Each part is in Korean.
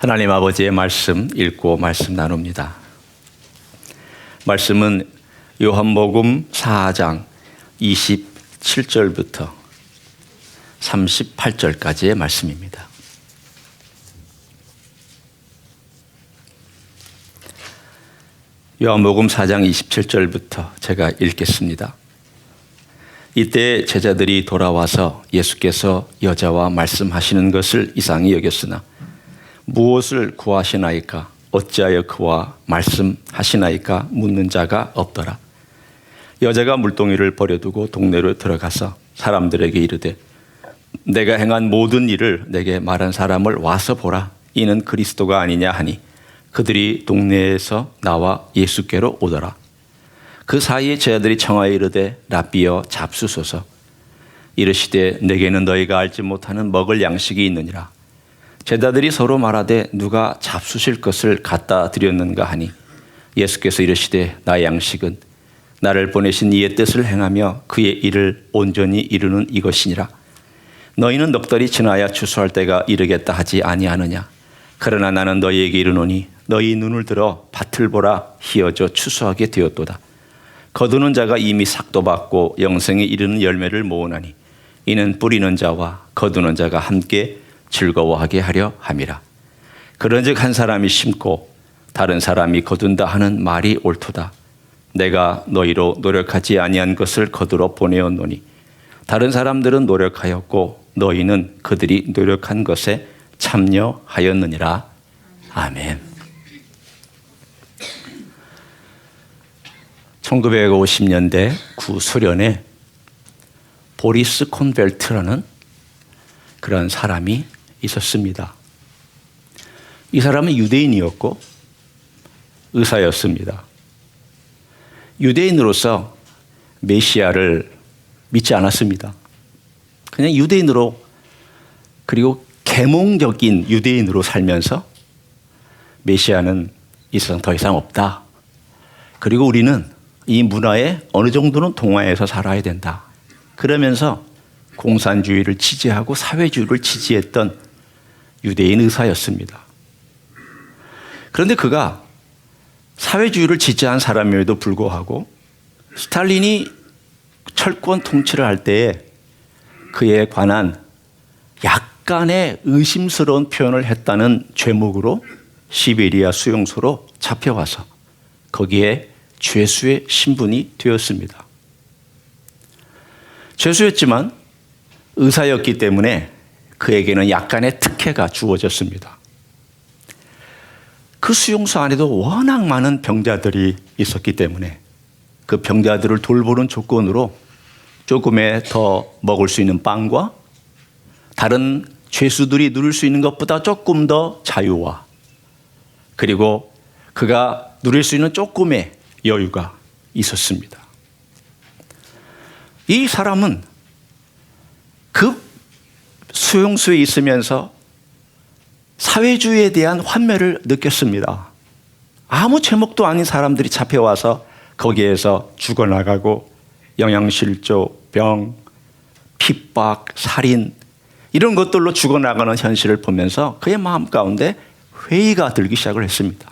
하나님 아버지의 말씀 읽고 말씀 나눕니다. 말씀은 요한복음 4장 27절부터 38절까지의 말씀입니다. 요한복음 4장 27절부터 제가 읽겠습니다. 이때 제자들이 돌아와서 예수께서 여자와 말씀하시는 것을 이상히 여겼으나 무엇을 구하시나이까 어찌하여 그와 말씀하시나이까 묻는 자가 없더라. 여자가 물동이를 버려두고 동네로 들어가서 사람들에게 이르되 내가 행한 모든 일을 내게 말한 사람을 와서 보라. 이는 그리스도가 아니냐 하니 그들이 동네에서 나와 예수께로 오더라. 그 사이에 제자들이 청하여 이르되 랍비여 잡수소서. 이르시되 내게는 너희가 알지 못하는 먹을 양식이 있느니라. 제자들이 서로 말하되 누가 잡수실 것을 갖다 드렸는가 하니 예수께서 이르시되 나의 양식은 나를 보내신 이의 뜻을 행하며 그의 일을 온전히 이루는 이것이니라. 너희는 넉 달이 지나야 추수할 때가 이르겠다 하지 아니하느냐. 그러나 나는 너희에게 이르노니 너희 눈을 들어 밭을 보라. 희어져 추수하게 되었도다. 거두는 자가 이미 삭도 받고 영생에 이르는 열매를 모으나니 이는 뿌리는 자와 거두는 자가 함께 즐거워하게 하려 함이라. 그런즉 한 사람이 심고 다른 사람이 거둔다 하는 말이 옳도다. 내가 너희로 노력하지 아니한 것을 거두러 보내었노니 다른 사람들은 노력하였고 너희는 그들이 노력한 것에 참여하였느니라. 아멘. 1950년대 구소련에 보리스 콘벨트라는 그런 사람이 있었습니다. 이 사람은 유대인이었고 의사였습니다. 유대인으로서 메시아를 믿지 않았습니다. 그냥 유대인으로 그리고 계몽적인 유대인으로 살면서 메시아는 이 세상 더 이상 없다. 그리고 우리는 이 문화에 어느 정도는 동화해서 살아야 된다. 그러면서 공산주의를 지지하고 사회주의를 지지했던 유대인 의사였습니다. 그런데 그가 사회주의를 지지한 사람임에도 불구하고 스탈린이 철권 통치를 할 때에 그에 관한 약간의 의심스러운 표현을 했다는 죄목으로 시베리아 수용소로 잡혀와서 거기에 죄수의 신분이 되었습니다. 죄수였지만 의사였기 때문에 그에게는 약간의 특혜가 주어졌습니다. 그 수용소 안에도 워낙 많은 병자들이 있었기 때문에 그 병자들을 돌보는 조건으로 조금의 더 먹을 수 있는 빵과 다른 죄수들이 누릴 수 있는 것보다 조금 더 자유와 그리고 그가 누릴 수 있는 조금의 여유가 있었습니다. 이 사람은 그 수용소에 있으면서 사회주의에 대한 환멸을 느꼈습니다. 아무 제목도 아닌 사람들이 잡혀와서 거기에서 죽어나가고 영양실조, 병, 핍박, 살인 이런 것들로 죽어나가는 현실을 보면서 그의 마음 가운데 회의가 들기 시작을 했습니다.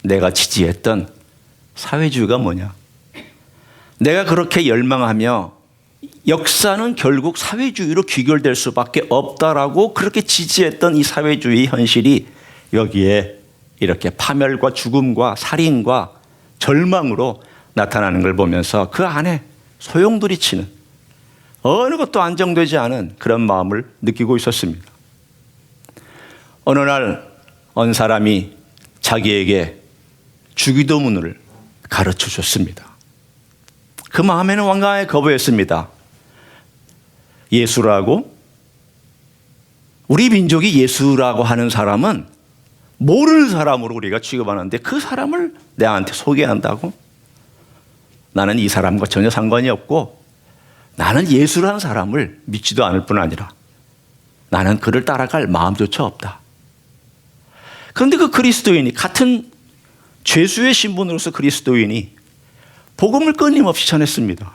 내가 지지했던 사회주의가 뭐냐? 내가 그렇게 열망하며 역사는 결국 사회주의로 귀결될 수밖에 없다라고 그렇게 지지했던 이 사회주의 현실이 여기에 이렇게 파멸과 죽음과 살인과 절망으로 나타나는 걸 보면서 그 안에 소용돌이치는 어느 것도 안정되지 않은 그런 마음을 느끼고 있었습니다. 어느 날 어느 사람이 자기에게 주기도문을 가르쳐 줬습니다. 그 마음에는 완강하게 거부했습니다. 예수라고? 우리 민족이 예수라고 하는 사람은 모르는 사람으로 우리가 취급하는데 그 사람을 내한테 소개한다고? 나는 이 사람과 전혀 상관이 없고 나는 예수라는 사람을 믿지도 않을 뿐 아니라 나는 그를 따라갈 마음조차 없다. 그런데 그 그리스도인이 같은 죄수의 신분으로서 그리스도인이 복음을 끊임없이 전했습니다.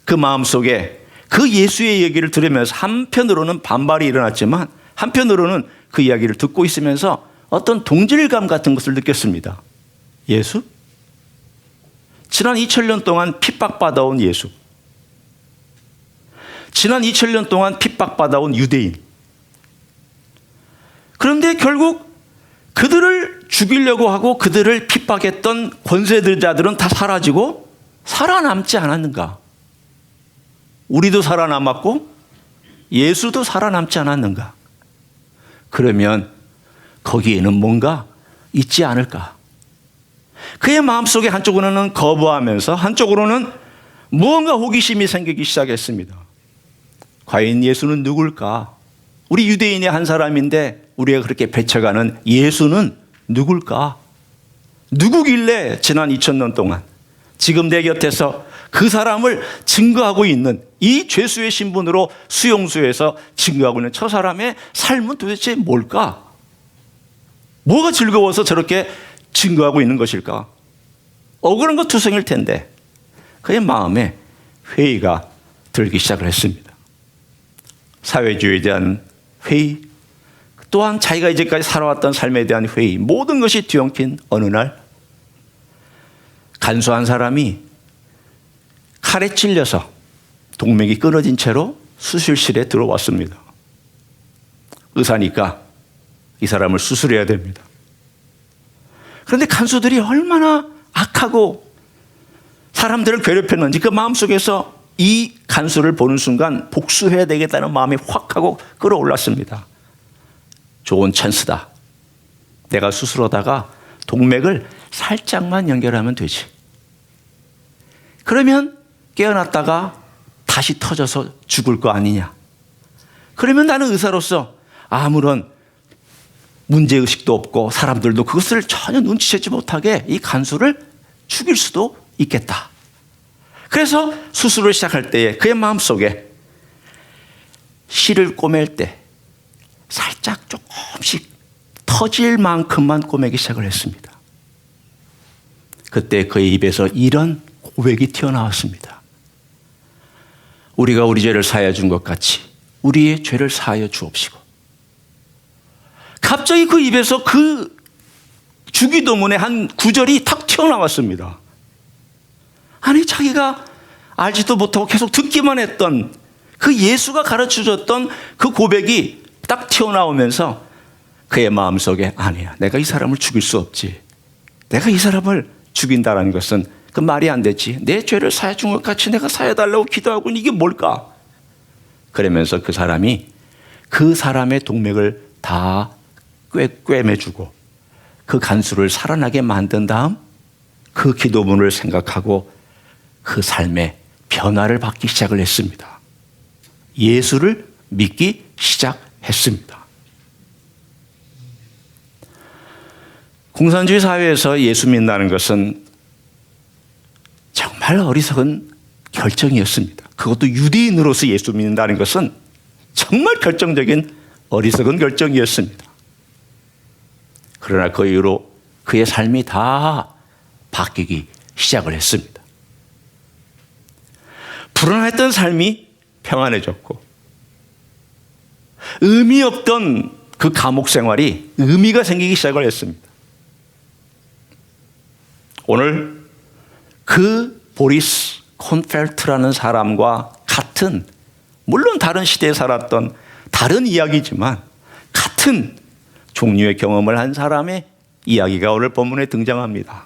그 마음속에 그 예수의 얘기를 들으면서 한편으로는 반발이 일어났지만 한편으로는 그 이야기를 듣고 있으면서 어떤 동질감 같은 것을 느꼈습니다. 예수? 지난 2000년 동안 핍박받아온 예수. 지난 2000년 동안 핍박받아온 유대인. 그런데 결국 그들을 죽이려고 하고 그들을 핍박했던 권세자들은 다 사라지고 살아남지 않았는가? 우리도 살아남았고 예수도 살아남지 않았는가? 그러면 거기에는 뭔가 있지 않을까? 그의 마음속에 한쪽으로는 거부하면서 한쪽으로는 무언가 호기심이 생기기 시작했습니다. 과연 예수는 누굴까? 우리 유대인의 한 사람인데 우리가 그렇게 배쳐가는 예수는 누굴까? 누구길래 지난 2000년 동안 지금 내 곁에서 그 사람을 증거하고 있는 이 죄수의 신분으로 수용소에서 증거하고 있는 저 사람의 삶은 도대체 뭘까? 뭐가 즐거워서 저렇게 증거하고 있는 것일까? 억울한 것 투성일 텐데 그의 마음에 회의가 들기 시작을 했습니다. 사회주의에 대한 회의, 또한 자기가 이제까지 살아왔던 삶에 대한 회의, 모든 것이 뒤엉킨 어느 날 간수한 사람이 칼에 찔려서 동맥이 끊어진 채로 수술실에 들어왔습니다. 의사니까 이 사람을 수술해야 됩니다. 그런데 간수들이 얼마나 악하고 사람들을 괴롭혔는지 그 마음속에서 이 간수를 보는 순간 복수해야 되겠다는 마음이 확 하고 끌어올랐습니다. 좋은 찬스다. 내가 수술하다가 동맥을 살짝만 연결하면 되지. 그러면 깨어났다가 다시 터져서 죽을 거 아니냐. 그러면 나는 의사로서 아무런 문제의식도 없고 사람들도 그것을 전혀 눈치채지 못하게 이 간수를 죽일 수도 있겠다. 그래서 수술을 시작할 때에 그의 마음속에 실을 꼬맬 때 살짝 조금씩 터질 만큼만 꼬매기 시작을 했습니다. 그때 그의 입에서 이런 고백이 튀어나왔습니다. 우리가 우리 죄를 사하여 준 것 같이 우리의 죄를 사하여 주옵시고. 갑자기 그 입에서 그 주기도문의 한 구절이 탁 튀어나왔습니다. 아니 자기가 알지도 못하고 계속 듣기만 했던 그 예수가 가르쳐줬던 그 고백이 딱 튀어나오면서 그의 마음속에 아니야, 내가 이 사람을 죽일 수 없지. 내가 이 사람을 죽인다는 것은 그 말이 안 되지. 내 죄를 사해 준 것 같이 내가 사해달라고 기도하고 이게 뭘까? 그러면서 그 사람이 그 사람의 동맥을 다 꿰매주고 그 간수를 살아나게 만든 다음 그 기도문을 생각하고 그 삶의 변화를 받기 시작을 했습니다. 예수를 믿기 시작했습니다. 공산주의 사회에서 예수 믿는다는 것은 정말 어리석은 결정이었습니다. 그것도 유대인으로서 예수 믿는다는 것은 정말 결정적인 어리석은 결정이었습니다. 그러나 그 이후로 그의 삶이 다 바뀌기 시작을 했습니다. 불안했던 삶이 평안해졌고 의미 없던 그 감옥 생활이 의미가 생기기 시작을 했습니다. 오늘 그 보리스 콘펠트라는 사람과 같은, 물론 다른 시대에 살았던 다른 이야기지만 같은 종류의 경험을 한 사람의 이야기가 오늘 본문에 등장합니다.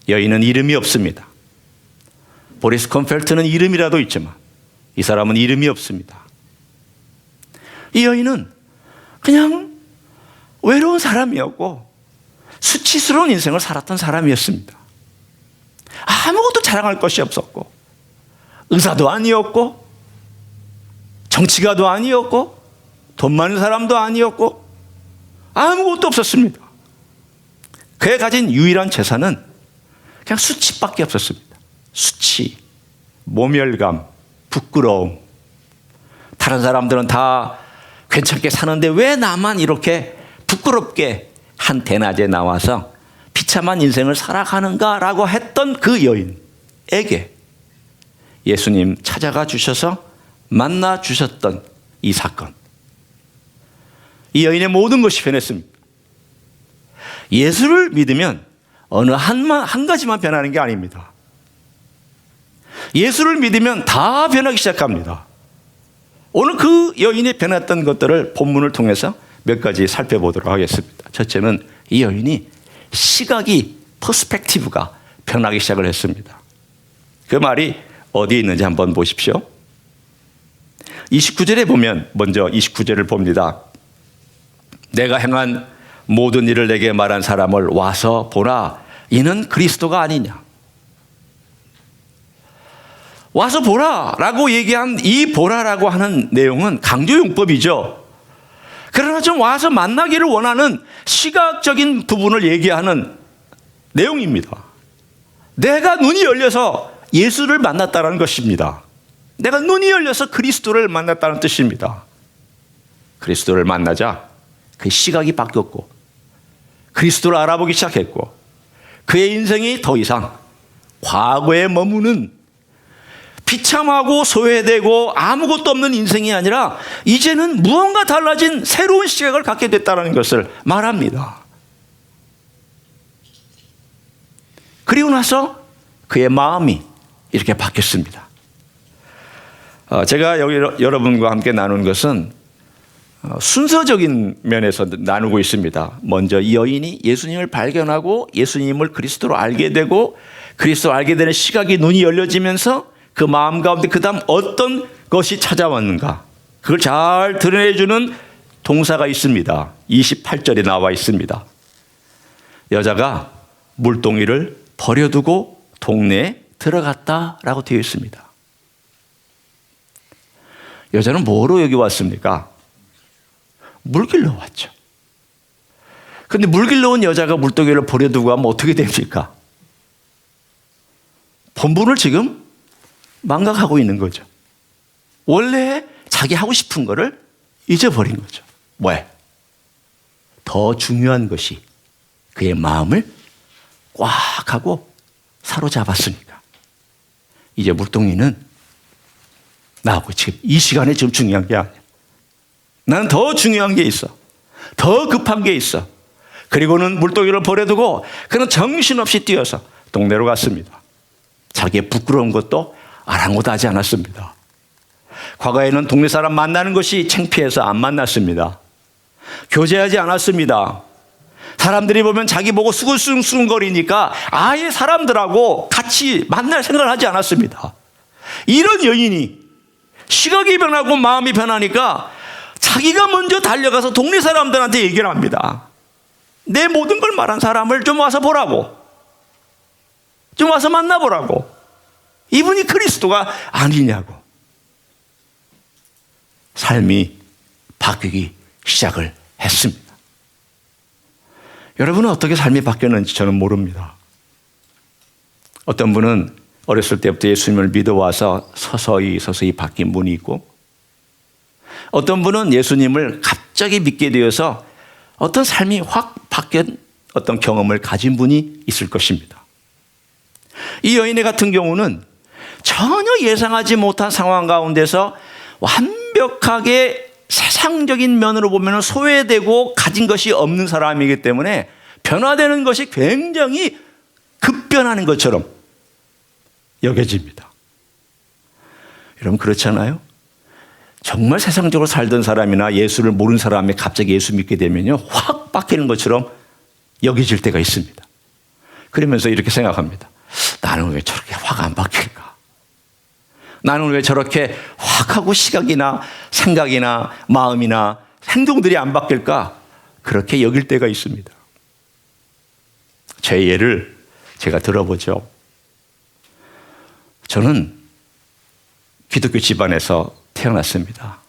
여인은 이름이 없습니다. 보리스 콘펠트는 이름이라도 있지만 이 사람은 이름이 없습니다. 이 여인은 그냥 외로운 사람이었고 수치스러운 인생을 살았던 사람이었습니다. 아무것도 자랑할 것이 없었고 의사도 아니었고 정치가도 아니었고 돈 많은 사람도 아니었고 아무것도 없었습니다. 그가 가진 유일한 재산은 그냥 수치밖에 없었습니다. 수치, 모멸감, 부끄러움. 다른 사람들은 다 괜찮게 사는데 왜 나만 이렇게 부끄럽게 한 대낮에 나와서 비참한 인생을 살아가는가라고 했던 그 여인에게 예수님 찾아가 주셔서 만나 주셨던 이 사건. 이 여인의 모든 것이 변했습니다. 예수를 믿으면 어느 한 가지만 변하는 게 아닙니다. 예수를 믿으면 다 변하기 시작합니다. 오늘 그 여인이 변했던 것들을 본문을 통해서 몇 가지 살펴보도록 하겠습니다. 첫째는 이 여인이 시각이, 퍼스펙티브가 변하기 시작을 했습니다. 그 말이 어디에 있는지 한번 보십시오. 29절에 보면, 먼저 29절을 봅니다. 내가 행한 모든 일을 내게 말한 사람을 와서 보라. 이는 그리스도가 아니냐. 와서 보라라고 얘기한 이 보라라고 하는 내용은 강조용법이죠. 그러나 좀 와서 만나기를 원하는 시각적인 부분을 얘기하는 내용입니다. 내가 눈이 열려서 예수를 만났다는 것입니다. 내가 눈이 열려서 그리스도를 만났다는 뜻입니다. 그리스도를 만나자 그 시각이 바뀌었고 그리스도를 알아보기 시작했고 그의 인생이 더 이상 과거에 머무는 비참하고 소외되고 아무것도 없는 인생이 아니라 이제는 무언가 달라진 새로운 시각을 갖게 됐다는 것을 말합니다. 그리고 나서 그의 마음이 이렇게 바뀌었습니다. 제가 여기 여러분과 함께 나눈 것은 순서적인 면에서 나누고 있습니다. 먼저 이 여인이 예수님을 발견하고 예수님을 그리스도로 알게 되고 그리스도로 알게 되는 시각이 눈이 열려지면서 그 마음 가운데 그 다음 어떤 것이 찾아왔는가, 그걸 잘 드러내주는 동사가 있습니다. 28절에 나와 있습니다. 여자가 물동이를 버려두고 동네에 들어갔다라고 되어 있습니다. 여자는 뭐로 여기 왔습니까? 물 길러 왔죠. 그런데 물 길러 온 여자가 물동이를 버려두고 하면 어떻게 됩니까? 본분을 지금 망각하고 있는 거죠. 원래 자기 하고 싶은 거를 잊어버린 거죠. 왜? 더 중요한 것이 그의 마음을 꽉 하고 사로잡았으니까. 이제 물동이는 나하고 지금 이 시간에 지금 중요한 게 아니야. 나는 더 중요한 게 있어. 더 급한 게 있어. 그리고는 물동이를 버려두고 그는 정신없이 뛰어서 동네로 갔습니다. 자기의 부끄러운 것도 아랑곳하지 않았습니다. 과거에는 동네 사람 만나는 것이 창피해서 안 만났습니다. 교제하지 않았습니다. 사람들이 보면 자기 보고 수근수근거리니까 아예 사람들하고 같이 만날 생각을 하지 않았습니다. 이런 여인이 시각이 변하고 마음이 변하니까 자기가 먼저 달려가서 동네 사람들한테 얘기를 합니다. 내 모든 걸 말한 사람을 좀 와서 보라고, 좀 와서 만나보라고. 이분이 그리스도가 아니냐고. 삶이 바뀌기 시작을 했습니다. 여러분은 어떻게 삶이 바뀌었는지 저는 모릅니다. 어떤 분은 어렸을 때부터 예수님을 믿어와서 서서히 바뀐 분이 있고, 어떤 분은 예수님을 갑자기 믿게 되어서 어떤 삶이 확 바뀐 어떤 경험을 가진 분이 있을 것입니다. 이 여인의 같은 경우는 전혀 예상하지 못한 상황 가운데서 완벽하게 세상적인 면으로 보면 소외되고 가진 것이 없는 사람이기 때문에 변화되는 것이 굉장히 급변하는 것처럼 여겨집니다. 여러분 그렇잖아요? 정말 세상적으로 살던 사람이나 예수를 모르는 사람이 갑자기 예수 믿게 되면요, 확 바뀌는 것처럼 여겨질 때가 있습니다. 그러면서 이렇게 생각합니다. 나는 왜 저렇게 확 안 바뀔까? 나는 왜 저렇게 확 하고 시각이나 생각이나 마음이나 행동들이 안 바뀔까? 그렇게 여길 때가 있습니다. 제 예를 제가 들어보죠. 저는 기독교 집안에서 태어났습니다.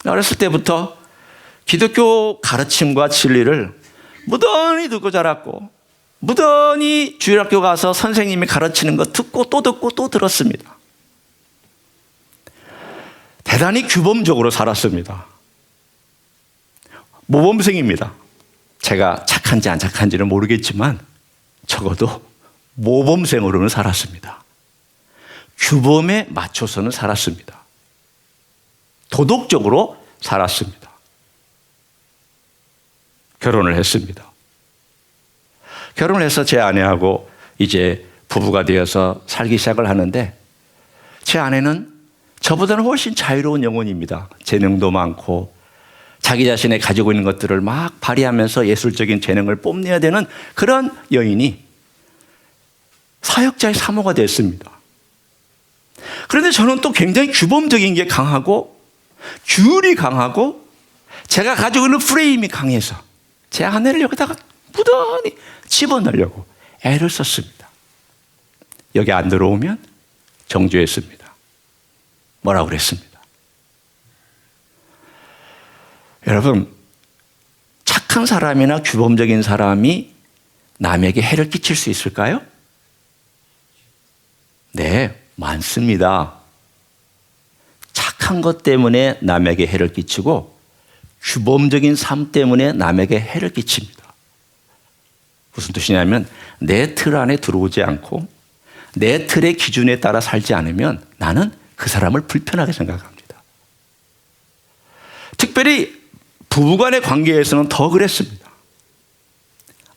어렸을 때부터 기독교 가르침과 진리를 무던히 듣고 자랐고, 무던히 주일학교 가서 선생님이 가르치는 거 듣고 또 들었습니다. 대단히 규범적으로 살았습니다. 모범생입니다. 제가 착한지 안 착한지는 모르겠지만 적어도 모범생으로는 살았습니다. 규범에 맞춰서는 살았습니다. 도덕적으로 살았습니다. 결혼을 했습니다. 결혼을 해서 제 아내하고 이제 부부가 되어서 살기 시작을 하는데 제 아내는 저보다는 훨씬 자유로운 영혼입니다. 재능도 많고 자기 자신의 가지고 있는 것들을 막 발휘하면서 예술적인 재능을 뽐내야 되는 그런 여인이 사역자의 사모가 됐습니다. 그런데 저는 또 굉장히 규범적인 게 강하고 규율이 강하고 제가 가지고 있는 프레임이 강해서 제 아내를 여기다가 무던히 집어넣으려고 애를 썼습니다. 여기 안 들어오면 정죄했습니다. 뭐라고 그랬습니다. 여러분, 착한 사람이나 규범적인 사람이 남에게 해를 끼칠 수 있을까요? 네, 많습니다. 착한 것 때문에 남에게 해를 끼치고 규범적인 삶 때문에 남에게 해를 끼칩니다. 무슨 뜻이냐면 내 틀 안에 들어오지 않고 내 틀의 기준에 따라 살지 않으면 나는 그 사람을 불편하게 생각합니다. 특별히 부부간의 관계에서는 더 그랬습니다.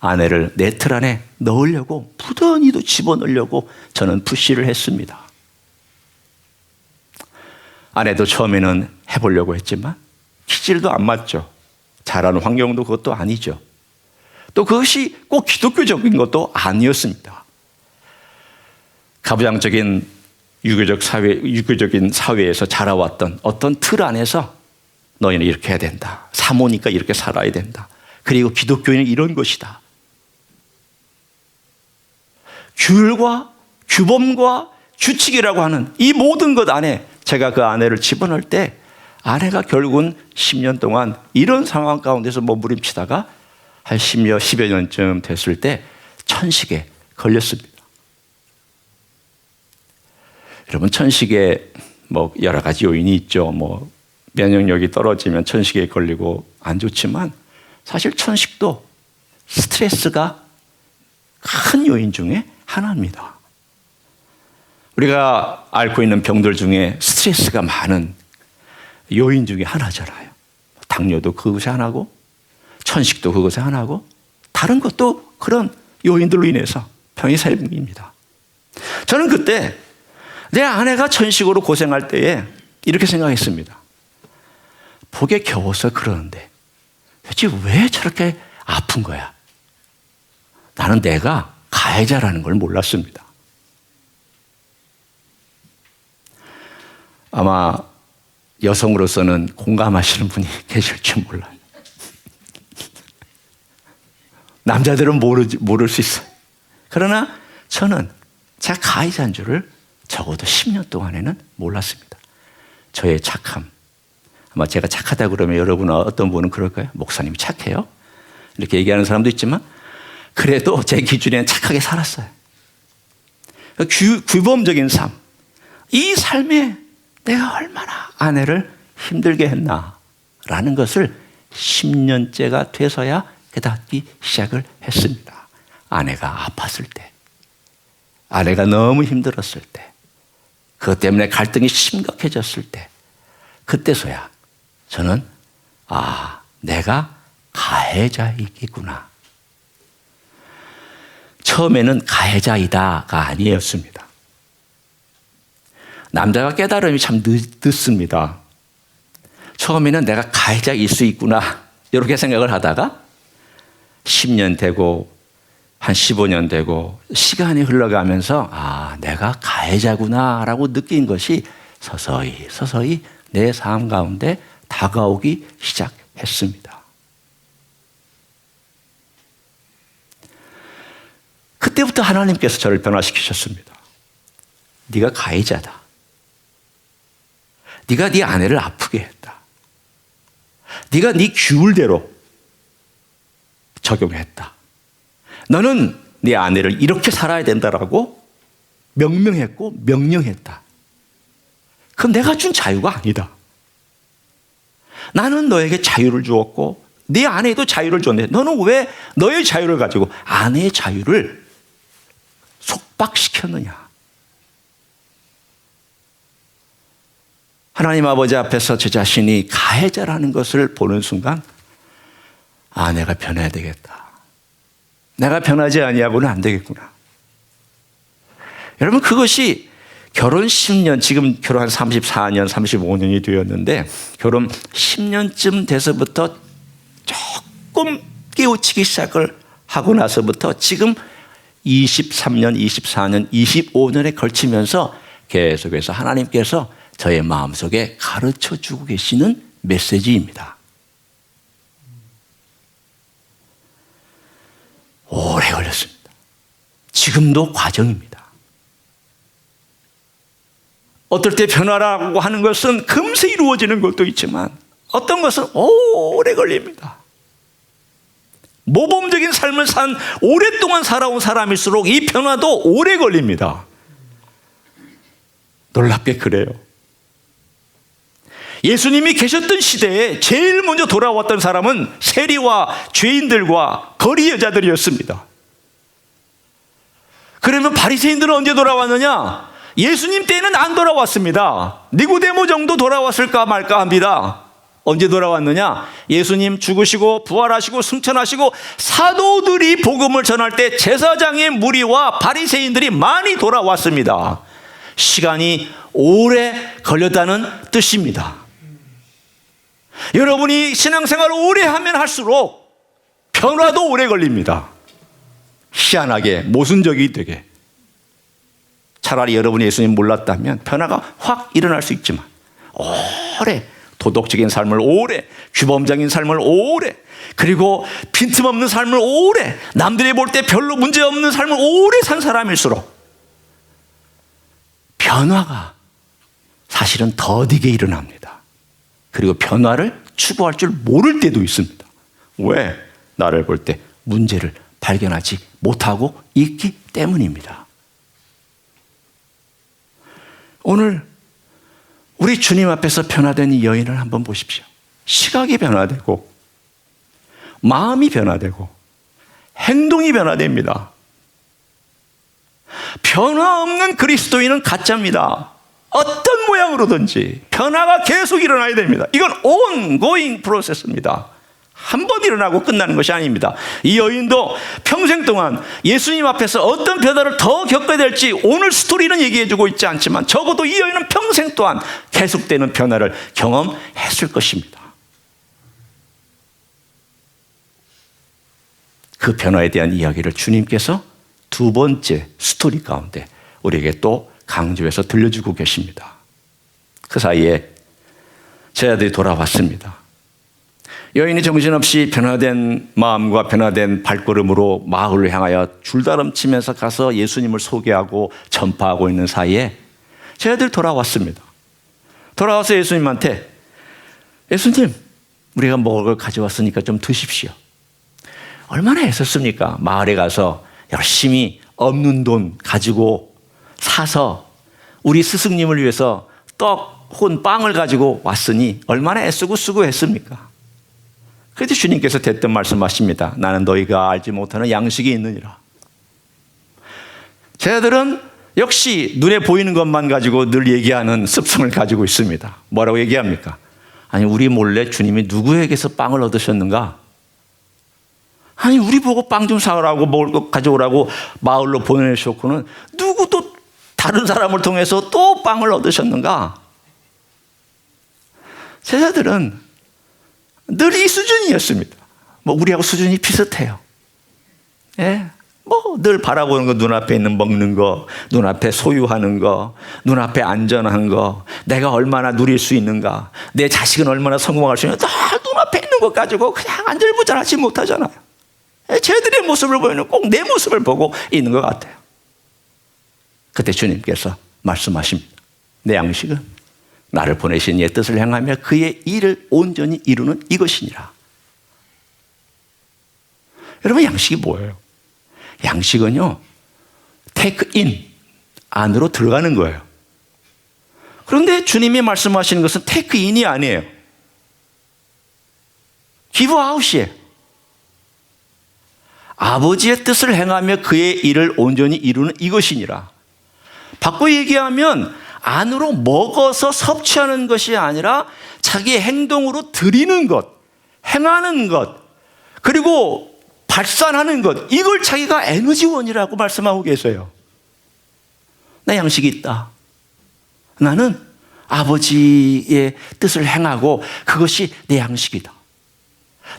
아내를 내 틀 안에 넣으려고 무던히도 집어넣으려고 저는 푸시를 했습니다. 아내도 처음에는 해보려고 했지만 기질도 안 맞죠. 자라는 환경도 그것도 아니죠. 또 그것이 꼭 기독교적인 것도 아니었습니다. 가부장적인 유교적인 사회에서 자라왔던 어떤 틀 안에서 너희는 이렇게 해야 된다. 사모니까 이렇게 살아야 된다. 그리고 기독교인은 이런 것이다. 규율과 규범과 규칙이라고 하는 이 모든 것 안에 제가 그 아내를 집어넣을 때 아내가 결국은 10년 동안 이런 상황 가운데서 몸부림치다가 한 10여 년쯤 됐을 때 천식에 걸렸습니다. 여러분, 천식에 뭐 여러 가지 요인이 있죠. 뭐 면역력이 떨어지면 천식에 걸리고 안 좋지만 사실 천식도 스트레스가 큰 요인 중에 하나입니다. 우리가 앓고 있는 병들 중에 스트레스가 많은 요인 중에 하나잖아요. 당뇨도 그것이 하나고 천식도 그것이 하나고 다른 것도 그런 요인들로 인해서 병이 생깁니다. 저는 그때 내 아내가 천식으로 고생할 때에 이렇게 생각했습니다. 보기에 겨워서 그러는데 도대체 왜 저렇게 아픈 거야? 나는 내가 가해자라는 걸 몰랐습니다. 아마 여성으로서는 공감하시는 분이 계실지 몰라요. 남자들은 모를 수 있어요. 그러나 저는 제가 가해자인 줄을 적어도 10년 동안에는 몰랐습니다. 저의 착함. 아마 제가 착하다 그러면 여러분 어떤 분은 그럴까요? 목사님이 착해요? 이렇게 얘기하는 사람도 있지만 그래도 제 기준에는 착하게 살았어요. 규범적인 삶. 이 삶에 내가 얼마나 아내를 힘들게 했나라는 것을 10년째가 돼서야 깨닫기 시작을 했습니다. 아내가 아팠을 때, 아내가 너무 힘들었을 때, 그것 때문에 갈등이 심각해졌을 때, 그때서야 저는 내가 가해자이겠구나. 처음에는 가해자이다가 아니었습니다. 남자가 깨달음이 참 늦습니다. 처음에는 내가 가해자일 수 있구나 이렇게 생각을 하다가 10년 되고 한 15년 되고 시간이 흘러가면서 내가 가해자구나 라고 느낀 것이 서서히 내 삶 가운데 다가오기 시작했습니다. 그때부터 하나님께서 저를 변화시키셨습니다. 네가 가해자다. 네가 네 아내를 아프게 했다. 네가 네 규율대로 적용했다. 너는 네 아내를 이렇게 살아야 된다라고 명명했고 명령했다. 그건 내가 준 자유가 아니다. 나는 너에게 자유를 주었고 네 아내에도 자유를 줬는데 너는 왜 너의 자유를 가지고 아내의 자유를 속박시켰느냐. 하나님 아버지 앞에서 제 자신이 가해자라는 것을 보는 순간 아, 내가 변해야 되겠다. 내가 변하지 아니하고는 안 되겠구나. 여러분, 그것이 결혼 10년, 지금 결혼한 34년, 35년이 되었는데 결혼 10년쯤 돼서부터 조금 깨우치기 시작을 하고 나서부터 지금 23년, 24년, 25년에 걸치면서 계속해서 하나님께서 저의 마음속에 가르쳐주고 계시는 메시지입니다. 오래 걸렸습니다. 지금도 과정입니다. 어떨 때 변화라고 하는 것은 금세 이루어지는 것도 있지만 어떤 것은 오래 걸립니다. 모범적인 삶을 오랫동안 살아온 사람일수록 이 변화도 오래 걸립니다. 놀랍게 그래요. 예수님이 계셨던 시대에 제일 먼저 돌아왔던 사람은 세리와 죄인들과 거리 여자들이었습니다. 그러면 바리새인들은 언제 돌아왔느냐? 예수님 때는 안 돌아왔습니다. 니고데모 정도 돌아왔을까 말까 합니다. 언제 돌아왔느냐? 예수님 죽으시고 부활하시고 승천하시고 사도들이 복음을 전할 때 제사장의 무리와 바리새인들이 많이 돌아왔습니다. 시간이 오래 걸렸다는 뜻입니다. 여러분이 신앙생활을 오래 하면 할수록 변화도 오래 걸립니다. 희한하게 모순적이 되게. 차라리 여러분이 예수님 몰랐다면 변화가 확 일어날 수 있지만 오래 도덕적인 삶을 오래, 규범적인 삶을 오래, 그리고 빈틈없는 삶을 오래, 남들이 볼 때 별로 문제없는 삶을 오래 산 사람일수록 변화가 사실은 더디게 일어납니다. 그리고 변화를 추구할 줄 모를 때도 있습니다. 왜? 나를 볼 때 문제를 발견하지 못하고 있기 때문입니다. 오늘 우리 주님 앞에서 변화된 이 여인을 한번 보십시오. 시각이 변화되고 마음이 변화되고 행동이 변화됩니다. 변화 없는 그리스도인은 가짜입니다. 어떤 모양으로든지 변화가 계속 일어나야 됩니다. 이건 ongoing 프로세스입니다. 한 번 일어나고 끝나는 것이 아닙니다. 이 여인도 평생 동안 예수님 앞에서 어떤 변화를 더 겪어야 될지 오늘 스토리는 얘기해주고 있지 않지만 적어도 이 여인은 평생 동안 계속되는 변화를 경험했을 것입니다. 그 변화에 대한 이야기를 주님께서 두 번째 스토리 가운데 우리에게 또 강조해서 들려주고 계십니다. 그 사이에 제 아들이 돌아왔습니다. 여인이 정신없이 변화된 마음과 변화된 발걸음으로 마을을 향하여 줄다름치면서 가서 예수님을 소개하고 전파하고 있는 사이에 제 아들이 돌아왔습니다. 돌아와서 예수님한테 예수님, 우리가 먹을 걸 가져왔으니까 좀 드십시오. 얼마나 애썼습니까? 마을에 가서 열심히 없는 돈 가지고 사서 우리 스승님을 위해서 떡 혹은 빵을 가지고 왔으니 얼마나 애쓰고 수고했습니까? 그래도 주님께서 대뜸 말씀하십니다. 나는 너희가 알지 못하는 양식이 있느니라. 제 아들은 역시 눈에 보이는 것만 가지고 늘 얘기하는 습성을 가지고 있습니다. 뭐라고 얘기합니까? 아니, 우리 몰래 주님이 누구에게서 빵을 얻으셨는가? 아니, 우리 보고 빵 좀 사오라고 먹을 것 가져오라고 마을로 보내셨고는 누구 또 다른 사람을 통해서 또 빵을 얻으셨는가? 제자들은 늘 이 수준이었습니다. 뭐 우리하고 수준이 비슷해요. 예, 뭐 늘 바라보는 거, 눈앞에 있는 먹는 거, 눈앞에 소유하는 거, 눈앞에 안전한 거, 내가 얼마나 누릴 수 있는가, 내 자식은 얼마나 성공할 수 있는가, 다 눈앞에 있는 것 가지고 그냥 안절부절하지 못하잖아요. 쟤들의 모습을 보이는 꼭 내 모습을 보고 있는 것 같아요. 그때 주님께서 말씀하십니다. 내 양식은 나를 보내신 이의 뜻을 행하며 그의 일을 온전히 이루는 이것이니라. 여러분, 양식이 뭐예요? 양식은요, take in, 안으로 들어가는 거예요. 그런데 주님이 말씀하시는 것은 take in이 아니에요. give out이에요. 아버지의 뜻을 행하며 그의 일을 온전히 이루는 이것이니라. 바꿔 얘기하면 안으로 먹어서 섭취하는 것이 아니라 자기의 행동으로 드리는 것, 행하는 것, 그리고 발산하는 것, 이걸 자기가 에너지원이라고 말씀하고 계세요. 내 양식이 있다. 나는 아버지의 뜻을 행하고 그것이 내 양식이다.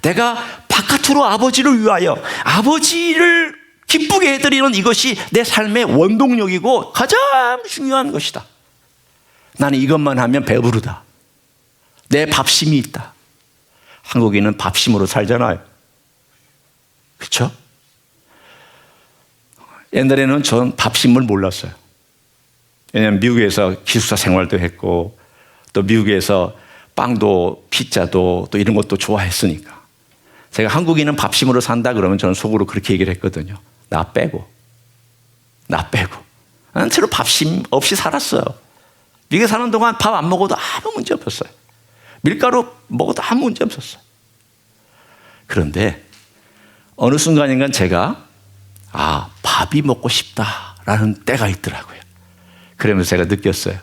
내가 바깥으로 아버지를 위하여 아버지를 기쁘게 해드리는 이것이 내 삶의 원동력이고 가장 중요한 것이다. 나는 이것만 하면 배부르다. 내 밥심이 있다. 한국인은 밥심으로 살잖아요. 그렇죠? 옛날에는 전 밥심을 몰랐어요. 왜냐하면 미국에서 기숙사 생활도 했고 또 미국에서 빵도 피자도 또 이런 것도 좋아했으니까 제가 한국인은 밥심으로 산다 그러면 저는 속으로 그렇게 얘기를 했거든요. 나 빼고 나는 저로 밥심 없이 살았어요. 미국에 사는 동안 밥 안 먹어도 아무 문제 없었어요. 밀가루 먹어도 아무 문제 없었어요. 그런데 어느 순간인가 제가 밥이 먹고 싶다라는 때가 있더라고요. 그러면서 제가 느꼈어요.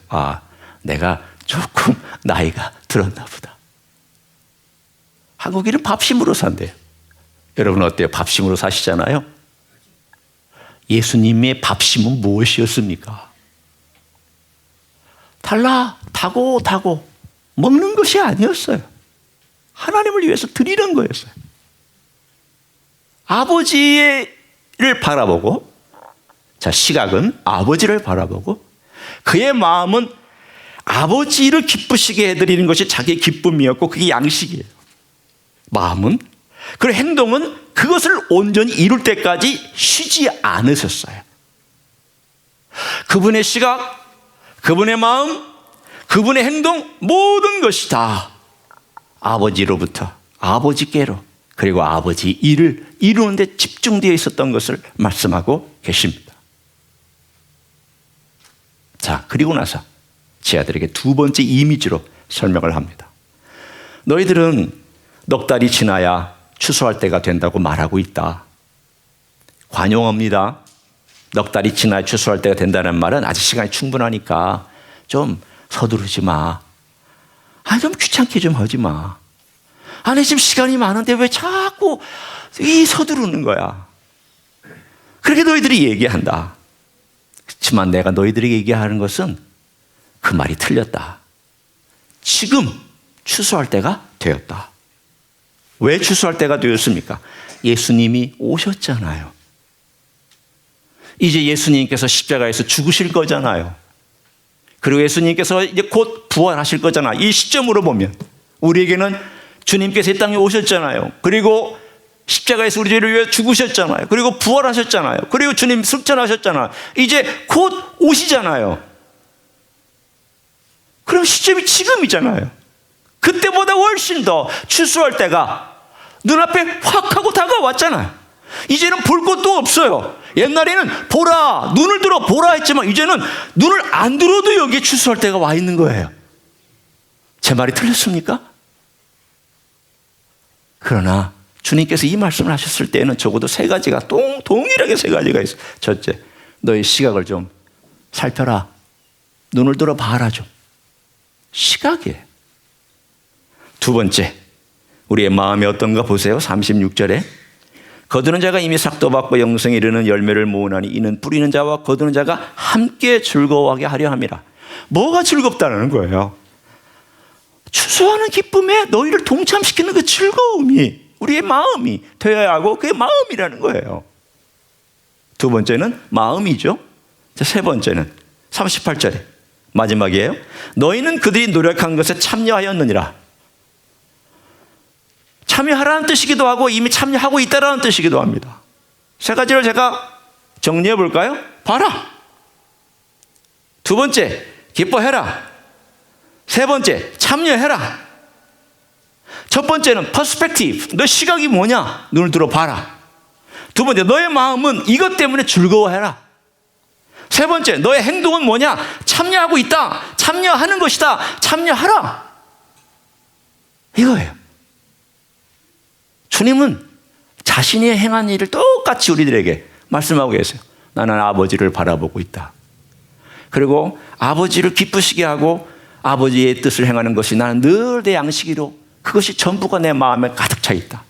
내가 조금 나이가 들었나 보다. 한국인은 밥심으로 산대요. 여러분 어때요? 밥심으로 사시잖아요. 예수님의 밥심은 무엇이었습니까? 타고 먹는 것이 아니었어요. 하나님을 위해서 드리는 거였어요. 아버지를 바라보고, 자, 시각은 아버지를 바라보고 그의 마음은 아버지를 기쁘시게 해드리는 것이 자기의 기쁨이었고 그게 양식이에요. 마음은, 그리고 행동은 그것을 온전히 이룰 때까지 쉬지 않으셨어요. 그분의 시각, 그분의 마음, 그분의 행동, 모든 것이 다 아버지로부터 아버지께로, 그리고 아버지 일을 이루는 데 집중되어 있었던 것을 말씀하고 계십니다. 자, 그리고 나서 제 아들에게 두 번째 이미지로 설명을 합니다. 너희들은 넉 달이 지나야 추수할 때가 된다고 말하고 있다. 관용합니다. 넉 달이 지나야 추수할 때가 된다는 말은 아직 시간이 충분하니까 좀 서두르지 마. 좀 귀찮게 좀 하지 마. 지금 시간이 많은데 왜 자꾸 서두르는 거야. 그렇게 너희들이 얘기한다. 그렇지만 내가 너희들에게 얘기하는 것은 그 말이 틀렸다. 지금 추수할 때가 되었다. 왜 추수할 때가 되었습니까? 예수님이 오셨잖아요. 이제 예수님께서 십자가에서 죽으실 거잖아요. 그리고 예수님께서 이제 곧 부활하실 거잖아. 이 시점으로 보면 우리에게는 주님께서 이 땅에 오셨잖아요. 그리고 십자가에서 우리 죄를 위해 죽으셨잖아요. 그리고 부활하셨잖아요. 그리고 주님 승천하셨잖아요. 이제 곧 오시잖아요. 그럼 시점이 지금이잖아요. 그때보다 훨씬 더 추수할 때가 눈앞에 확 하고 다가왔잖아요. 이제는 볼 것도 없어요. 옛날에는 보라, 눈을 들어 보라 했지만 이제는 눈을 안 들어도 여기에 추수할 때가 와 있는 거예요. 제 말이 틀렸습니까? 그러나 주님께서 이 말씀을 하셨을 때에는 적어도 세 가지가 동일하게 세 가지가 있어요. 첫째, 너의 시각을 좀 살펴라. 눈을 들어 봐라 좀. 시각이에요. 두 번째, 우리의 마음이 어떤가 보세요. 36절에 거두는 자가 이미 삭도 받고 영생에 이르는 열매를 모으나니 이는 뿌리는 자와 거두는 자가 함께 즐거워하게 하려 함이라. 뭐가 즐겁다는 거예요? 추수하는 기쁨에 너희를 동참시키는 그 즐거움이 우리의 마음이 되어야 하고 그게 마음이라는 거예요. 두 번째는 마음이죠. 세 번째는 38절에 마지막이에요. 너희는 그들이 노력한 것에 참여하였느니라. 참여하라는 뜻이기도 하고 이미 참여하고 있다라는 뜻이기도 합니다. 세 가지를 제가 정리해 볼까요? 봐라. 두 번째, 기뻐해라. 세 번째, 참여해라. 첫 번째는 퍼스펙티브. 너 시각이 뭐냐? 눈을 들어 봐라. 두 번째, 너의 마음은 이것 때문에 즐거워해라. 세 번째, 너의 행동은 뭐냐? 참여하고 있다. 참여하는 것이다. 참여하라. 이거예요. 주님은 자신이 행한 일을 똑같이 우리들에게 말씀하고 계세요. 나는 아버지를 바라보고 있다. 그리고 아버지를 기쁘시게 하고 아버지의 뜻을 행하는 것이 나는 늘 내 양식이로 그것이 전부가 내 마음에 가득 차 있다.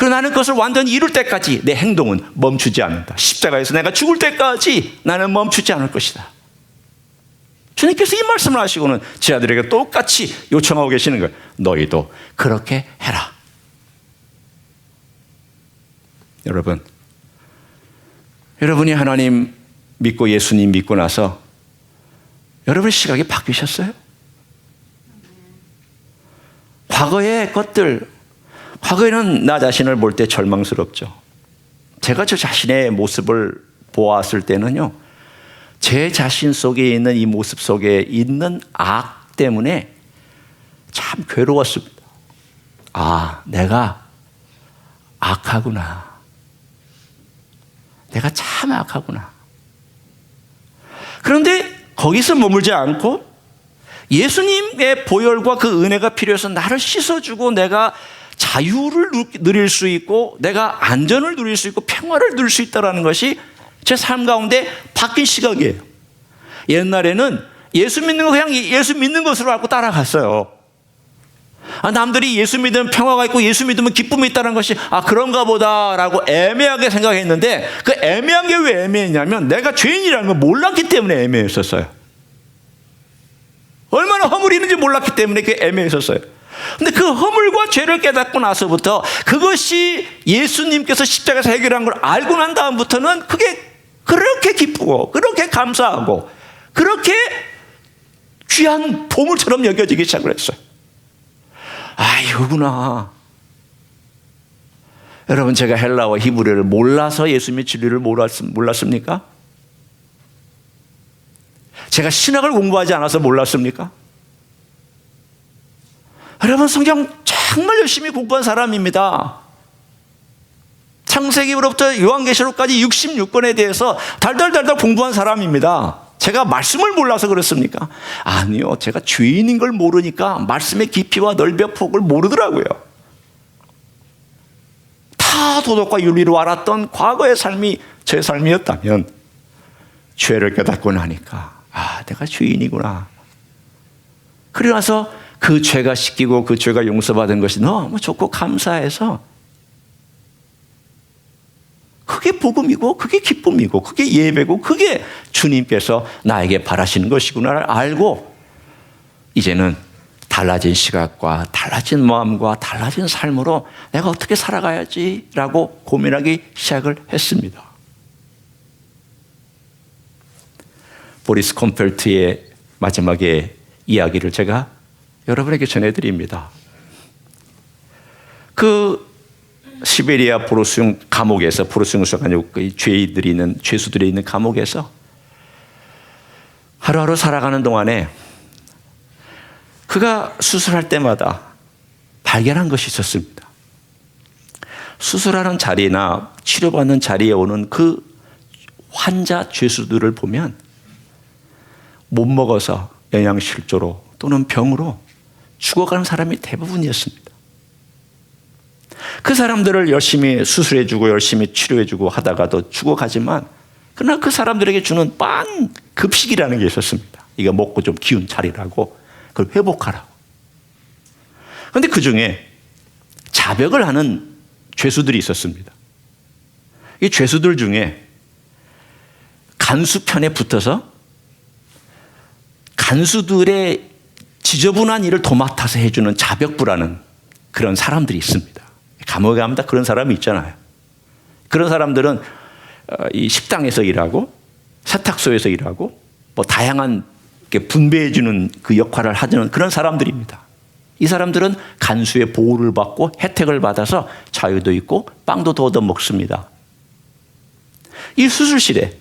그러나 나는 그것을 완전히 이룰 때까지 내 행동은 멈추지 않는다. 십자가에서 내가 죽을 때까지 나는 멈추지 않을 것이다. 주님께서 이 말씀을 하시고는 제자들에게 똑같이 요청하고 계시는 거예요. 너희도 그렇게 해라. 여러분이 하나님 믿고 예수님 믿고 나서 여러분의 시각이 바뀌셨어요? 과거의 것들, 과거에는 나 자신을 볼 때 절망스럽죠. 제가 저 자신의 모습을 보았을 때는요, 제 자신 속에 있는 이 모습 속에 있는 악 때문에 참 괴로웠습니다. 아, 내가 악하구나. 내가 참 악하구나. 그런데 거기서 머물지 않고 예수님의 보혈과 그 은혜가 필요해서 나를 씻어주고 내가 자유를 누릴 수 있고 내가 안전을 누릴 수 있고 평화를 누릴 수 있다는 것이 제 삶 가운데 바뀐 시각이에요. 옛날에는 예수 믿는 거 그냥 예수 믿는 것으로 알고 따라갔어요. 남들이 예수 믿으면 평화가 있고 예수 믿으면 기쁨이 있다는 것이 그런가 보다라고 애매하게 생각했는데 그 애매한 게 왜 애매했냐면 내가 죄인이라는 걸 몰랐기 때문에 애매했었어요. 얼마나 허물이 있는지 몰랐기 때문에 그게 애매했었어요. 근데 그 허물과 죄를 깨닫고 나서부터 그것이 예수님께서 십자가에서 해결한 걸 알고 난 다음부터는 그게 그렇게 기쁘고 그렇게 감사하고 그렇게 귀한 보물처럼 여겨지기 시작을 했어요. 이거구나. 여러분, 제가 헬라어 히브리어를 몰라서 예수님의 진리를 몰랐습니까? 제가 신학을 공부하지 않아서 몰랐습니까? 여러분, 성경 정말 열심히 공부한 사람입니다. 창세기부터 요한계시록까지 66권에 대해서 달달달달 공부한 사람입니다. 제가 말씀을 몰라서 그렇습니까? 아니요, 제가 죄인인 걸 모르니까 말씀의 깊이와 넓이와 폭을 모르더라고요. 다 도덕과 윤리로 알았던 과거의 삶이 제 삶이었다면 죄를 깨닫고 나니까 내가 죄인이구나. 그러고 나서 그 죄가 씻기고 그 죄가 용서받은 것이 너무 좋고 감사해서 그게 복음이고 그게 기쁨이고 그게 예배고 그게 주님께서 나에게 바라시는 것이구나를 알고 이제는 달라진 시각과 달라진 마음과 달라진 삶으로 내가 어떻게 살아가야지라고 고민하기 시작을 했습니다. 보리스 콤펠트의 마지막에 이야기를 제가 여러분에게 전해드립니다. 그 시베리아 포로수용 감옥에서, 포로수용소가 아니고 죄수들이 있는 감옥에서 하루하루 살아가는 동안에 그가 수술할 때마다 발견한 것이 있었습니다. 수술하는 자리나 치료받는 자리에 오는 그 환자 죄수들을 보면 못 먹어서 영양실조로 또는 병으로 죽어가는 사람이 대부분이었습니다. 그 사람들을 열심히 수술해주고 열심히 치료해주고 하다가도 죽어가지만 그러나 그 사람들에게 주는 빵 급식이라는 게 있었습니다. 이거 먹고 좀 기운 차리라고, 그걸 회복하라고. 그런데 그 중에 자백을 하는 죄수들이 있었습니다. 이 죄수들 중에 간수편에 붙어서 간수들의 지저분한 일을 도맡아서 해주는 자벽부라는 그런 사람들이 있습니다. 감옥에 가면 다 그런 사람이 있잖아요. 그런 사람들은 이 식당에서 일하고 세탁소에서 일하고 뭐 다양한 분배해주는 그 역할을 하는 그런 사람들입니다. 이 사람들은 간수의 보호를 받고 혜택을 받아서 자유도 있고 빵도 더 얻어 먹습니다. 이 수술실에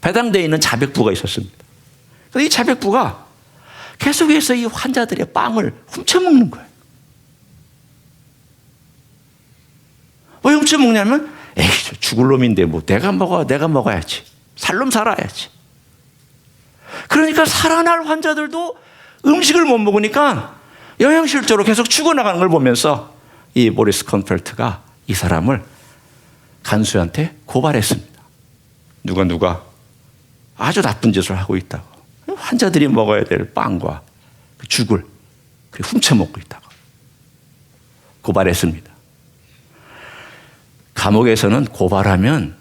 배당되어 있는 자백부가 있었습니다. 이 자백부가 계속해서 이 환자들의 빵을 훔쳐먹는 거예요. 왜 훔쳐먹냐면 죽을 놈인데 뭐 내가 먹어야지. 살놈 살아야지. 그러니까 살아날 환자들도 음식을 못 먹으니까 영양실조로 계속 죽어나가는 걸 보면서 이 보리스 콤펠트가 이 사람을 간수한테 고발했습니다. 누가 아주 나쁜 짓을 하고 있다고. 환자들이 먹어야 될 빵과 죽을 훔쳐먹고 있다고 고발했습니다. 감옥에서는 고발하면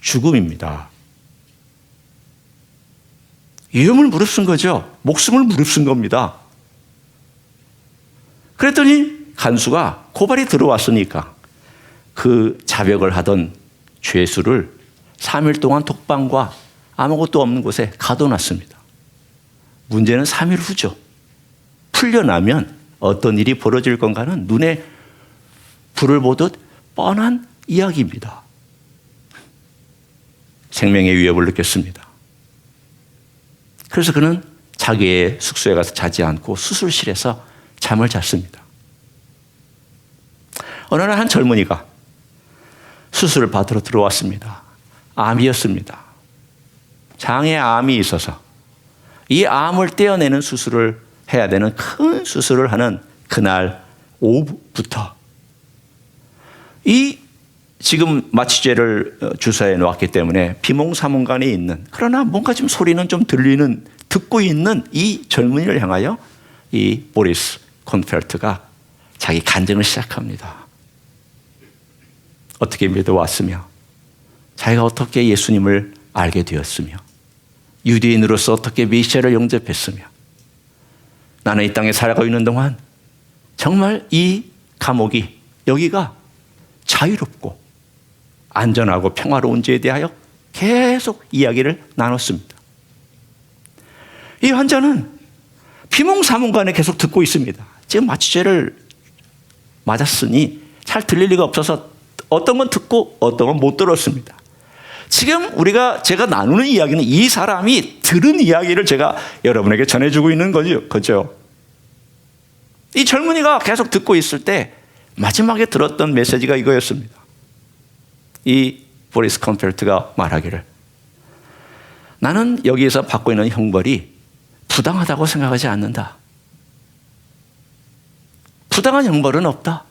죽음입니다. 위험을 무릅쓴 거죠. 목숨을 무릅쓴 겁니다. 그랬더니 간수가 고발이 들어왔으니까 그 자백을 하던 죄수를 3일 동안 독방과 아무것도 없는 곳에 가둬놨습니다. 문제는 3일 후죠. 풀려나면 어떤 일이 벌어질 건가는 눈에 불을 보듯 뻔한 이야기입니다. 생명의 위협을 느꼈습니다. 그래서 그는 자기의 숙소에 가서 자지 않고 수술실에서 잠을 잤습니다. 어느 날 한 젊은이가 수술을 받으러 들어왔습니다. 암이었습니다. 장에 암이 있어서 이 암을 떼어내는 수술을 해야 되는 큰 수술을 하는 그날 오후부터 이 지금 마취제를 주사해 놓았기 때문에 비몽사몽간에 있는, 그러나 뭔가 좀 소리는 좀 들리는, 듣고 있는 이 젊은이를 향하여 이 보리스 콘펠트가 자기 간증을 시작합니다. 어떻게 믿어왔으며 자기가 어떻게 예수님을 알게 되었으며 유대인으로서 어떻게 메시아를 영접했으며 나는 이 땅에 살아가고 있는 동안 정말 이 감옥이, 여기가 자유롭고 안전하고 평화로운지에 대하여 계속 이야기를 나눴습니다. 이 환자는 비몽사몽간에 계속 듣고 있습니다. 지금 마취제를 맞았으니 잘 들릴 리가 없어서 어떤 건 듣고 어떤 건 못 들었습니다. 지금 제가 나누는 이야기는 이 사람이 들은 이야기를 제가 여러분에게 전해주고 있는 거죠. 이 젊은이가 계속 듣고 있을 때 마지막에 들었던 메시지가 이거였습니다. 이 보리스 콘펠트가 말하기를, 나는 여기에서 받고 있는 형벌이 부당하다고 생각하지 않는다. 부당한 형벌은 없다.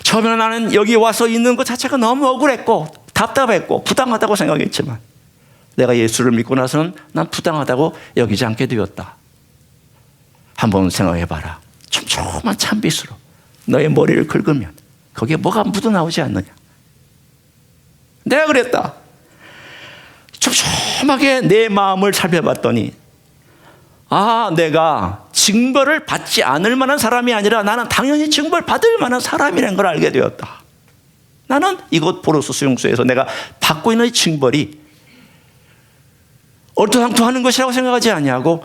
처음에 나는 여기 와서 있는 것 자체가 너무 억울했고 답답했고 부당하다고 생각했지만 내가 예수를 믿고 나서는 난 부당하다고 여기지 않게 되었다. 한번 생각해봐라. 촘촘한 찬빗으로 너의 머리를 긁으면 거기에 뭐가 묻어나오지 않느냐. 내가 그랬다. 촘촘하게 내 마음을 살펴봤더니 내가 징벌을 받지 않을 만한 사람이 아니라 나는 당연히 징벌 받을 만한 사람이라는 걸 알게 되었다. 나는 이곳 보로스 수용소에서 내가 받고 있는 징벌이 얼토당토하는 것이라고 생각하지 아니하고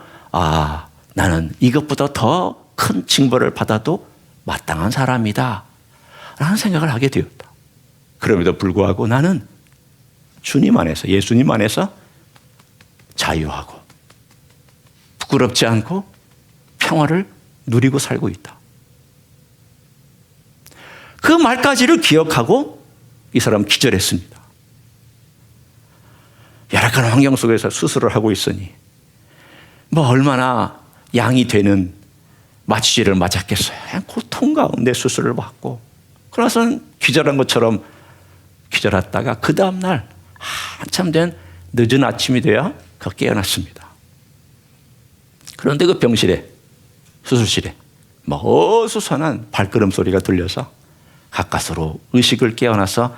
나는 이것보다 더 큰 징벌을 받아도 마땅한 사람이다 라는 생각을 하게 되었다. 그럼에도 불구하고 나는 주님 안에서, 예수님 안에서 자유하고 부끄럽지 않고 평화를 누리고 살고 있다. 그 말까지를 기억하고 이 사람 기절했습니다. 열악한 환경 속에서 수술을 하고 있으니 얼마나 양이 되는 마취제를 맞았겠어요. 고통 가운데 수술을 받고 그래서는 기절한 것처럼 기절했다가 그 다음날 한참 된 늦은 아침이 돼야 깨어났습니다. 그런데 그 병실에, 수술실에 어수선한 발걸음 소리가 들려서 가까스로 의식을 깨어나서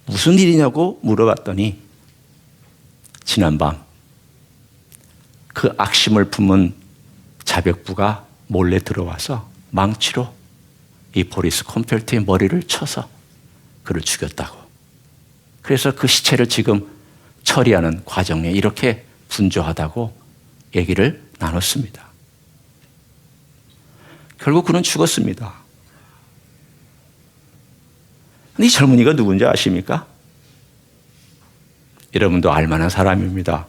무슨 일이냐고 물어봤더니 지난밤 그 악심을 품은 자백부가 몰래 들어와서 망치로 이 보리스 콘펠트의 머리를 쳐서 그를 죽였다고. 그래서 그 시체를 지금 처리하는 과정에 이렇게 분주하다고 얘기를 나눴습니다. 결국 그는 죽었습니다. 이 젊은이가 누군지 아십니까? 여러분도 알만한 사람입니다.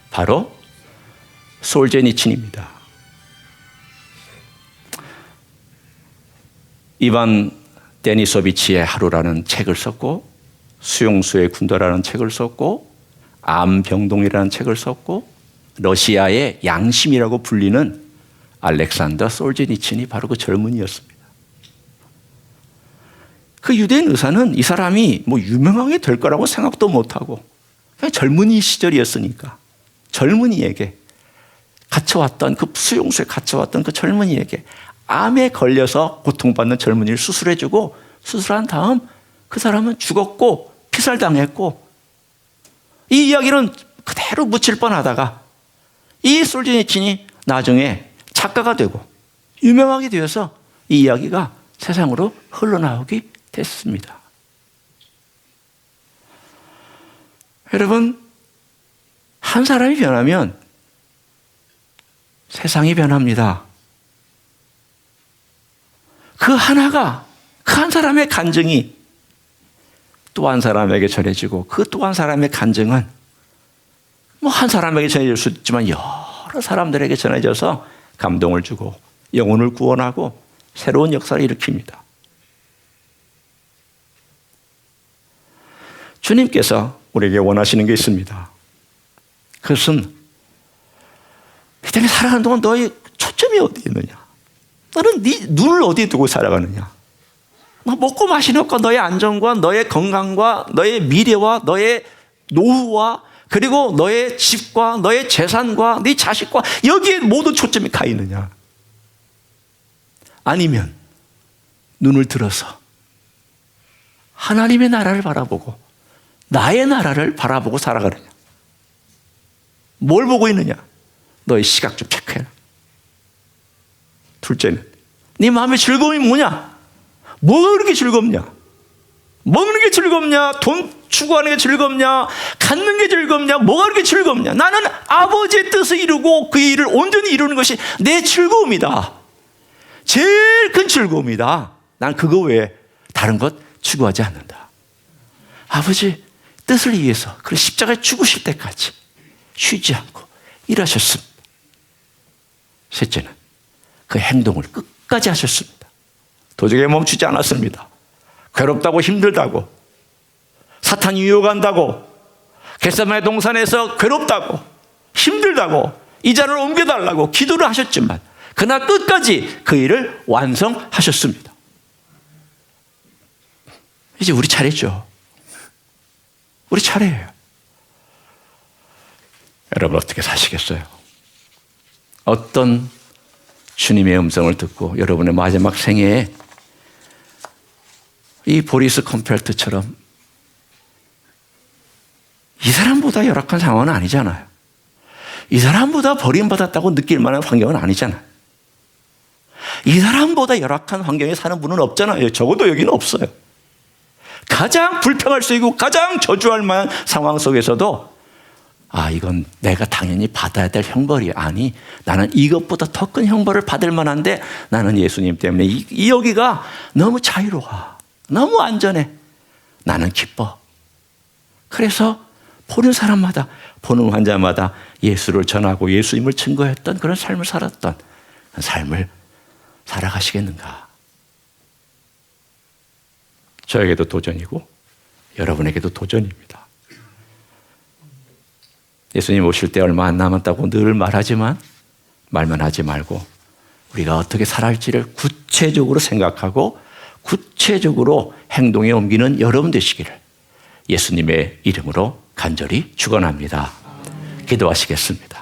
바로 솔제니친입니다. 이반 데니소비치의 하루라는 책을 썼고 수용소의 군도라는 책을 썼고 암병동이라는 책을 썼고 러시아의 양심이라고 불리는 알렉산더 솔제니친이 바로 그 젊은이였습니다. 그 유대인 의사는 이 사람이 유명하게 될 거라고 생각도 못하고 그냥 젊은이 시절이었으니까 젊은이에게 갇혀왔던 그 수용소에 갇혀왔던 그 젊은이에게 암에 걸려서 고통받는 젊은이를 수술해주고 수술한 다음 그 사람은 죽었고 피살당했고, 이 이야기는 그대로 묻힐 뻔하다가 이 솔제니친이 나중에 작가가 되고 유명하게 되어서 이 이야기가 세상으로 흘러나오게 됐습니다. 여러분, 한 사람이 변하면 세상이 변합니다. 그 하나가, 그 한 사람의 간증이 또 한 사람에게 전해지고, 그 또 한 사람의 간증은 뭐 한 사람에게 전해질 수 있지만 여러 사람들에게 전해져서 감동을 주고 영혼을 구원하고 새로운 역사를 일으킵니다. 주님께서 우리에게 원하시는 게 있습니다. 그것은 이 땅에 살아가는 동안 너의 초점이 어디에 있느냐? 너는 네 눈을 어디에 두고 살아가느냐? 너 먹고 마시는 것과 너의 안전과 너의 건강과 너의 미래와 너의 노후와 그리고 너의 집과 너의 재산과 네 자식과 여기에 모든 초점이 가 있느냐? 아니면 눈을 들어서 하나님의 나라를 바라보고 나의 나라를 바라보고 살아가느냐? 뭘 보고 있느냐? 너의 시각 좀 체크해라. 둘째는 네 마음의 즐거움이 뭐냐? 뭐가 그렇게 즐겁냐? 먹는 게 즐겁냐? 돈 추구하는 게 즐겁냐? 갖는 게 즐겁냐? 뭐가 그렇게 즐겁냐? 나는 아버지의 뜻을 이루고 그 일을 온전히 이루는 것이 내 즐거움이다. 제일 큰 즐거움이다. 난 그거 외에 다른 것 추구하지 않는다. 아버지 뜻을 위해서 그 십자가에 죽으실 때까지 쉬지 않고 일하셨습니다. 셋째는 그 행동을 끝까지 하셨습니다. 도저히 멈추지 않았습니다. 괴롭다고 힘들다고, 사탄이 유혹한다고, 겟세마네 동산에서 괴롭다고 힘들다고 이 잔을 옮겨달라고 기도를 하셨지만 그날 끝까지 그 일을 완성하셨습니다. 이제 우리 차례죠. 우리 차례예요. 여러분 어떻게 사시겠어요? 어떤 주님의 음성을 듣고 여러분의 마지막 생애에 이 보리스 컴펠트처럼 이 사람보다 열악한 상황은 아니잖아요. 이 사람보다 버림받았다고 느낄 만한 환경은 아니잖아요. 이 사람보다 열악한 환경에 사는 분은 없잖아요. 적어도 여기는 없어요. 가장 불평할 수 있고 가장 저주할 만한 상황 속에서도 이건 내가 당연히 받아야 될 형벌이 아니, 나는 이것보다 더 큰 형벌을 받을 만한데 나는 예수님 때문에 여기가 너무 자유로워, 너무 안전해, 나는 기뻐. 그래서 보는 사람마다, 보는 환자마다 예수를 전하고 예수님을 증거했던 그런 삶을 살았던 그 삶을 살아가시겠는가? 저에게도 도전이고 여러분에게도 도전입니다. 예수님 오실 때 얼마 안 남았다고 늘 말하지만 말만 하지 말고 우리가 어떻게 살아갈지를 구체적으로 생각하고 구체적으로 행동에 옮기는 여러분 되시기를 예수님의 이름으로 간절히 축원합니다. 기도하시겠습니다.